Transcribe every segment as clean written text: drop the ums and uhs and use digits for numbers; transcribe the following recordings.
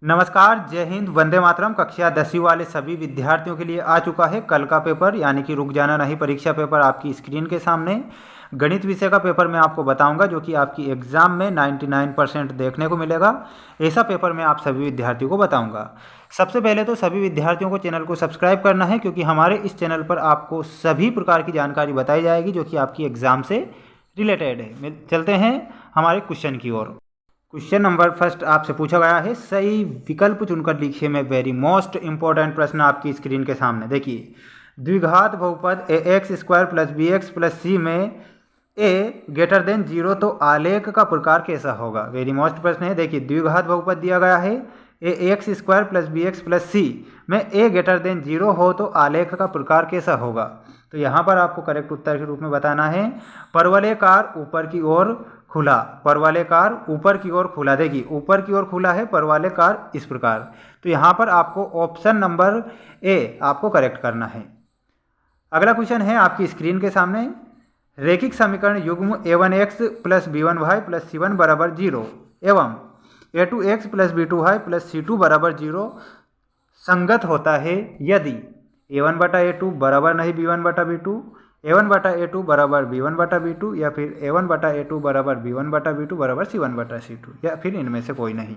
नमस्कार, जय हिंद, वंदे मातरम। कक्षा 10वीं वाले सभी विद्यार्थियों के लिए आ चुका है कल का पेपर, यानी कि रुक जाना नहीं परीक्षा पेपर आपकी स्क्रीन के सामने। गणित विषय का पेपर मैं आपको बताऊंगा जो कि आपकी एग्ज़ाम में 99% देखने को मिलेगा। ऐसा पेपर मैं आप सभी विद्यार्थियों को बताऊंगा। सबसे पहले तो सभी विद्यार्थियों को चैनल को सब्सक्राइब करना है, क्योंकि हमारे इस चैनल पर आपको सभी प्रकार की जानकारी बताई जाएगी जो कि आपकी एग्ज़ाम से रिलेटेड है। चलते हैं हमारे क्वेश्चन की ओर। क्वेश्चन नंबर फर्स्ट आपसे पूछा गया है, सही विकल्प चुनकर लिखिए में वेरी मोस्ट इंपॉर्टेंट प्रश्न आपकी स्क्रीन के सामने देखिए। द्विघात बहुपद a x square plus b x plus c में ए ग्रेटर देन 0 तो आलेख का प्रकार कैसा होगा। वेरी मोस्ट प्रश्न है। देखिए, द्विघात बहुपद दिया गया है a x square plus b x plus c में ए ग्रेटर देन 0 हो तो आलेख का प्रकार कैसा होगा। तो यहाँ पर आपको करेक्ट उत्तर के रूप में बताना है परवलयकार ऊपर की ओर खुला। परवलयकार ऊपर की ओर खुला, देखिए ऊपर की ओर खुला है परवलयकार इस प्रकार। तो यहाँ पर आपको ऑप्शन नंबर ए आपको करेक्ट करना है। अगला क्वेश्चन है आपकी स्क्रीन के सामने, रैखिक समीकरण युग्म a1x plus b1y plus c1 बराबर 0 एवं a2x plus b2y plus c2 बराबर 0 संगत होता है यदि a1 बटा a2 बराबर नहीं b1 बटा b2, a1 बटा a2 बराबर b1 बटा b2, या फिर a1 बटा a2 बराबर b1 बटा b2 बराबर c1 बटा c2, या फिर इनमें से कोई नहीं।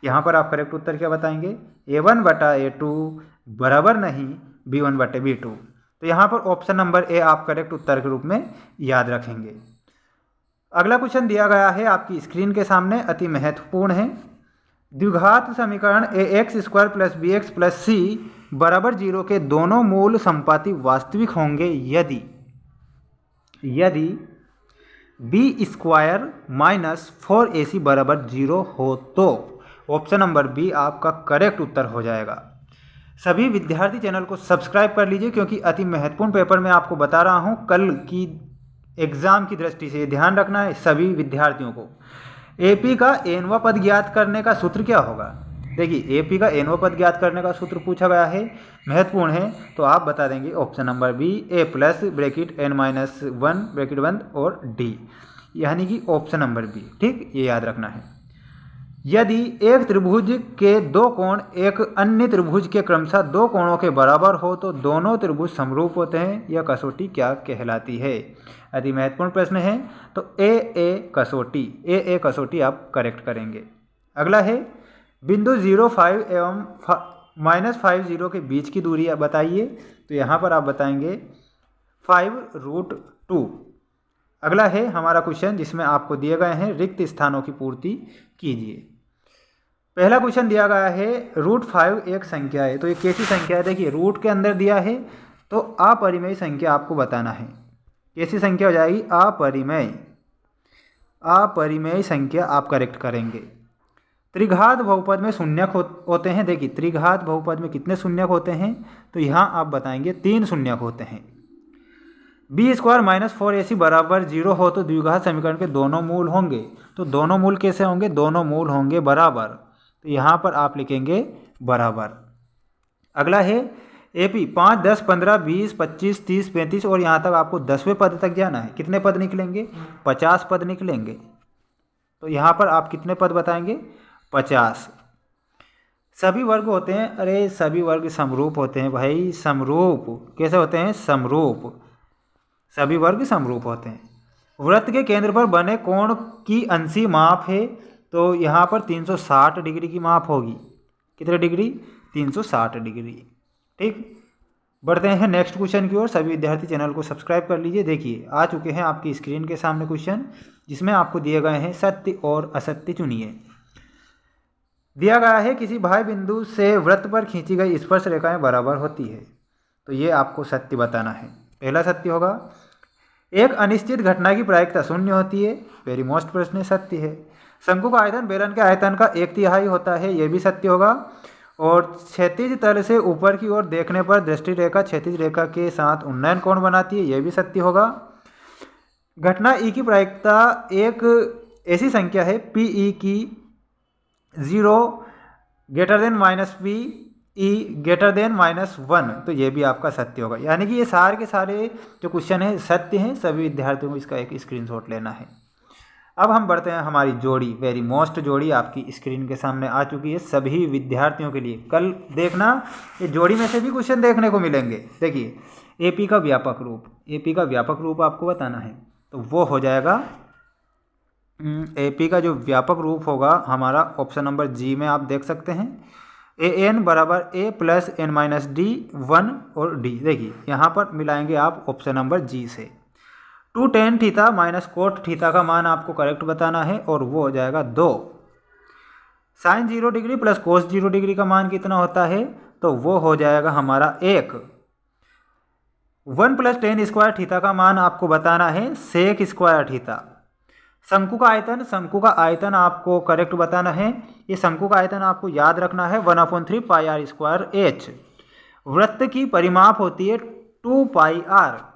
यहाँ पर आप करेक्ट उत्तर क्या बताएंगे, a1 बटा a2 बराबर नहीं b1 बटे b2। तो यहाँ पर ऑप्शन नंबर ए आप करेक्ट उत्तर के रूप में याद रखेंगे। अगला क्वेश्चन दिया गया है आपकी स्क्रीन के सामने, अति महत्वपूर्ण है। द्विघात समीकरण a x square plus b x plus c बराबर 0 के दोनों मूल संपाती वास्तविक होंगे यदि बी स्क्वायर माइनस 4ac बराबर 0 हो तो ऑप्शन नंबर बी आपका करेक्ट उत्तर हो जाएगा। सभी विद्यार्थी चैनल को सब्सक्राइब कर लीजिए, क्योंकि अति महत्वपूर्ण पेपर मैं आपको बता रहा हूं कल की एग्ज़ाम की दृष्टि से। ध्यान रखना है सभी विद्यार्थियों को। एपी का एनवा पद ज्ञात करने का सूत्र क्या होगा। देखिए, एपी का एनवा पद ज्ञात करने का सूत्र पूछा गया है, महत्वपूर्ण है, तो आप बता देंगे option number b a plus bracket n minus 1 bracket 1 और डी, यानी कि ऑप्शन नंबर बी। ठीक, ये याद रखना है। यदि एक त्रिभुज के दो कोण एक अन्य त्रिभुज के क्रमशः दो कोणों के बराबर हो तो दोनों त्रिभुज समरूप होते हैं, यह कसौटी क्या कहलाती है। अति महत्वपूर्ण प्रश्न है। तो ए कसौटी आप करेक्ट करेंगे। अगला है, बिंदु 0,5 एवं -5,0 के बीच की दूरी बताइए। तो यहाँ पर आप बताएंगे 5√2। अगला है हमारा क्वेश्चन जिसमें आपको दिए गए हैं रिक्त स्थानों की पूर्ति कीजिए। पहला क्वेश्चन दिया गया है √5 एक संख्या है, तो ये कैसी संख्या है। देखिए, रूट के अंदर दिया है तो अपरिमेय संख्या आपको बताना है। कैसी संख्या हो जाएगी, अपरिमेय संख्या आप करेक्ट करेंगे। त्रिघात बहुपद में शून्यक होते हैं। देखिए, त्रिघात बहुपद में कितने शून्यक होते हैं, तो यहाँ आप बताएंगे 3 शून्यक होते हैं। बी स्क्वायर माइनस 4ac बराबर 0 हो तो द्विघात समीकरण के दोनों मूल होंगे। तो दोनों मूल कैसे होंगे, दोनों मूल होंगे बराबर। तो यहाँ पर आप लिखेंगे बराबर। अगला है एपी 5, 10, 15, 20, 25, 30, 35 और यहाँ तक आपको 10वें पद तक जाना है। कितने पद निकलेंगे, 50 पद निकलेंगे। तो यहाँ पर आप कितने पद बताएंगे, 50। सभी वर्ग होते हैं, अरे सभी वर्ग समरूप होते हैं भाई, समरूप कैसे होते हैं, समरूप, सभी वर्ग समरूप होते हैं। वृत्त के केंद्र पर बने कोण की अंशीय माप है, तो यहाँ पर 360 डिग्री की माप होगी। कितने डिग्री, 360 डिग्री। ठीक, बढ़ते हैं नेक्स्ट क्वेश्चन की ओर। सभी विद्यार्थी चैनल को सब्सक्राइब कर लीजिए। देखिए, आ चुके हैं आपकी स्क्रीन के सामने क्वेश्चन, जिसमें आपको दिए गए हैं सत्य और असत्य चुनिए। दिया गया है किसी बाह्य बिंदु से वृत्त पर खींची गई स्पर्श रेखाएं बराबर होती है, तो ये आपको सत्य बताना है। पहला सत्य होगा, एक अनिश्चित घटना की प्रायिकता 0 होती है। वेरी मोस्ट प्रश्न सत्य है। शंकु का आयतन बेलन के आयतन का 1/3 होता है, यह भी सत्य होगा। और क्षैतिज तल से ऊपर की ओर देखने पर दृष्टि रेखा क्षैतिज रेखा के साथ उन्नयन कोण बनाती है, यह भी सत्य होगा। घटना ई की प्रायिकता एक ऐसी संख्या है पी की 0 ग्रेटर देन -p ई ग्रेटर देन -1, तो ये भी आपका सत्य होगा। यानी कि ये सारे के सारे जो क्वेश्चन है सत्य हैं। सभी विद्यार्थियों को इसका एक स्क्रीनशॉट लेना है। अब हम बढ़ते हैं हमारी जोड़ी, वेरी मोस्ट जोड़ी आपकी स्क्रीन के सामने आ चुकी है सभी विद्यार्थियों के लिए। कल देखना ये जोड़ी में से भी क्वेश्चन देखने को मिलेंगे। देखिए एपी का व्यापक रूप, एपी का व्यापक रूप आपको बताना है, तो वो हो जाएगा एपी का जो व्यापक रूप होगा हमारा ऑप्शन नंबर जी में आप देख सकते हैं, ए एन बराबर ए प्लस एन माइनस डी 1 और डी। देखिए यहाँ पर मिलाएंगे आप ऑप्शन नंबर जी से। 2 tan theta minus cot theta का मान आपको करेक्ट बताना है और वो हो जाएगा 2। Sine 0 degree plus cos 0 degree का मान कितना होता है, तो वो हो जाएगा हमारा 1। 1 प्लस टेन स्क्वायर थीटा का मान आपको बताना है सेक स्क्वायर थीटा। शंकु का आयतन आपको करेक्ट बताना है। ये शंकु का आयतन आपको याद रखना है 1/3 पाई आर स्क्वायर एच। वृत्त की परिमाप होती है 2 पाई आर।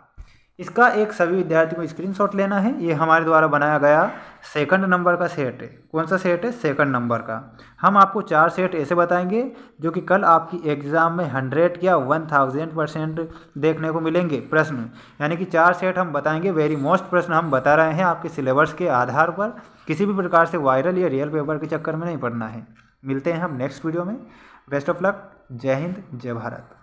इसका एक सभी विद्यार्थियों को स्क्रीनशॉट लेना है। ये हमारे द्वारा बनाया गया सेकंड नंबर का सेट है। कौन सा सेट है? सेकंड नंबर का। हम आपको 4 सेट ऐसे बताएंगे जो कि कल आपकी एग्जाम में 100 या 1000% देखने को मिलेंगे प्रश्न, यानी कि 4 सेट हम बताएंगे। वेरी मोस्ट प्रश्न हम बता रहे हैं आपके सिलेबस के आधार पर, किसी भी प्रकार से वायरल या रियल पेपर के चक्कर में नहीं पड़ना है। मिलते हैं हम नेक्स्ट वीडियो में। Best of luck. जय हिंद, जय भारत।